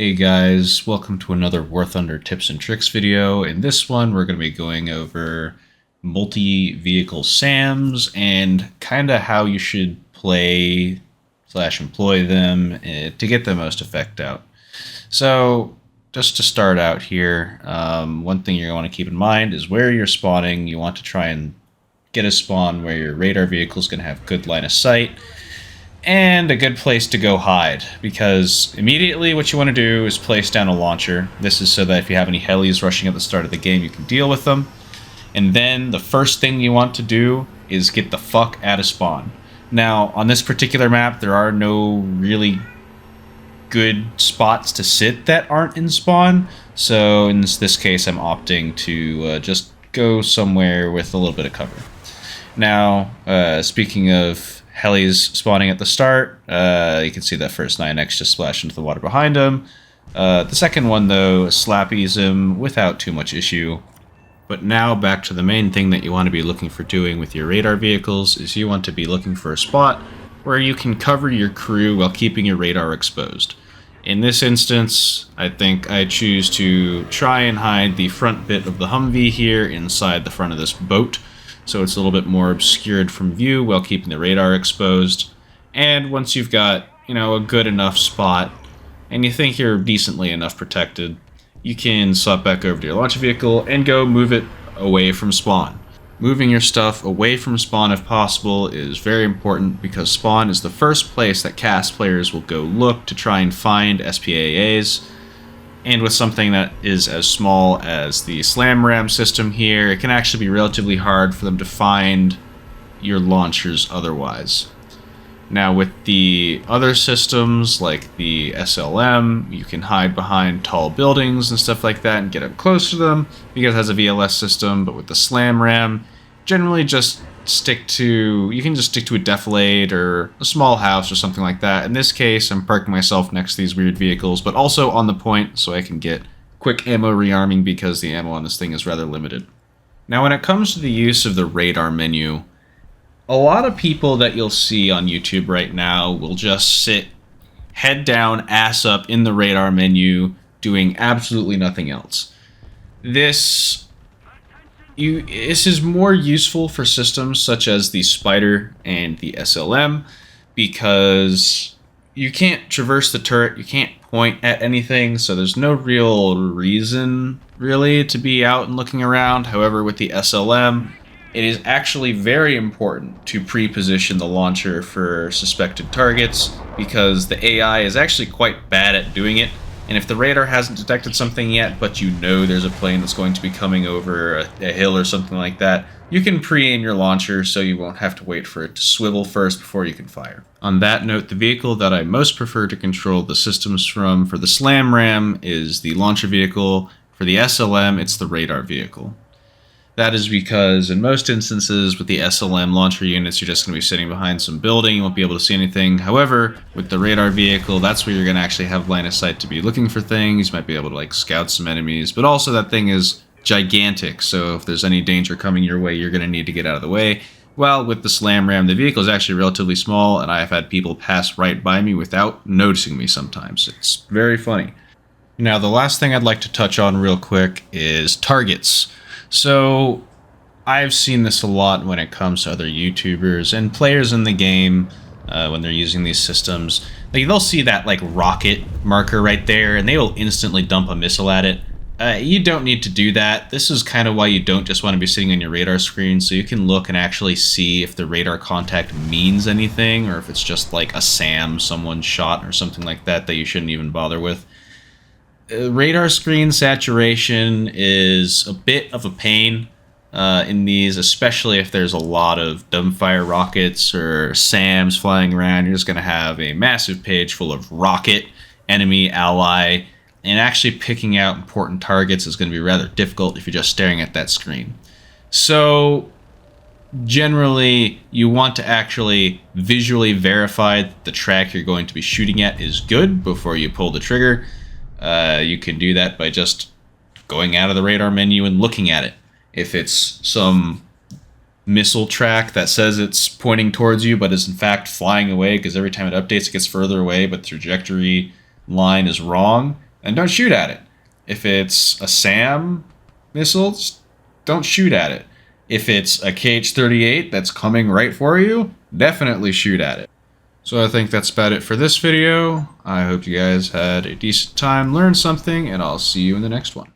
Hey guys, welcome to another Warthunder tips and tricks video. In this one, we're going to be going over multi-vehicle SAMs and kind of how you should play / employ them to get the most effect out. So, just to start out here, one thing you're going to want to keep in mind is where you're spawning. You want to try and get a spawn where your radar vehicle is going to have good line of sight and a good place to go hide, because immediately what you want to do is place down a launcher. This is so that if you have any helis rushing at the start of the game, you can deal with them. And then the first thing you want to do is get the fuck out of spawn. Now, on this particular map, there are no really good spots to sit that aren't in spawn, so in this case I'm opting to just go somewhere with a little bit of cover. Now, speaking of helis spawning at the start, you can see that first 9x just splashed into the water behind him. The second one, though, slappies him without too much issue. But now back to the main thing that you want to be looking for doing with your radar vehicles is you want to be looking for a spot where you can cover your crew while keeping your radar exposed. In this instance, I think I choose to try and hide the front bit of the Humvee here inside the front of this boat, so it's a little bit more obscured from view while keeping the radar exposed. And once you've got, a good enough spot, and you think you're decently enough protected, you can swap back over to your launch vehicle and go move it away from spawn. Moving your stuff away from spawn if possible is very important, because spawn is the first place that cast players will go look to try and find SPAAs. And with something that is as small as the slam ram system here, it can actually be relatively hard for them to find your launchers otherwise. Now with the other systems like the SLM, you can hide behind tall buildings and stuff like that and get up close to them because it has a VLS system. But with the slam ram, generally just stick to a defilade or a small house or something like that. In this case, I'm parking myself next to these weird vehicles, but also on the point so I can get quick ammo rearming because the ammo on this thing is rather limited. Now when it comes to the use of the radar menu, a lot of people that you'll see on YouTube right now will just sit head down, ass up in the radar menu, doing absolutely nothing else. This is more useful for systems such as the Spider and the SLM, because you can't traverse the turret, you can't point at anything, so there's no real reason, really, to be out and looking around. However, with the SLM, it is actually very important to pre-position the launcher for suspected targets, because the AI is actually quite bad at doing it. And if the radar hasn't detected something yet, but you know there's a plane that's going to be coming over a hill or something like that, you can pre-aim your launcher so you won't have to wait for it to swivel first before you can fire. On that note, the vehicle that I most prefer to control the systems from for the slam ram is the launcher vehicle. For the SLM, it's the radar vehicle. That is because in most instances with the SLM launcher units, you're just going to be sitting behind some building, you won't be able to see anything. However, with the radar vehicle, that's where you're going to actually have line of sight to be looking for things. You might be able to scout some enemies, but also that thing is gigantic, so if there's any danger coming your way, you're going to need to get out of the way. While with the slam ram, the vehicle is actually relatively small, and I've had people pass right by me without noticing me sometimes. It's very funny. Now, the last thing I'd like to touch on real quick is targets. So, I've seen this a lot when it comes to other YouTubers and players in the game when they're using these systems. They'll see that rocket marker right there, and they will instantly dump a missile at it. You don't need to do that. This is kind of why you don't just want to be sitting on your radar screen, so you can look and actually see if the radar contact means anything, or if it's just a SAM someone shot or something like that you shouldn't even bother with. Radar screen saturation is a bit of a pain in these, especially if there's a lot of dumbfire rockets or SAMs flying around. You're just going to have a massive page full of rocket, enemy, ally, and actually picking out important targets is going to be rather difficult if you're just staring at that screen. So generally, you want to actually visually verify that the track you're going to be shooting at is good before you pull the trigger. You can do that by just going out of the radar menu and looking at it. If it's some missile track that says it's pointing towards you but is in fact flying away because every time it updates it gets further away but the trajectory line is wrong, and don't shoot at it. If it's a SAM missile, don't shoot at it. If it's a KH-38 that's coming right for you, definitely shoot at it. So I think that's about it for this video. I hope you guys had a decent time, learned something, and I'll see you in the next one.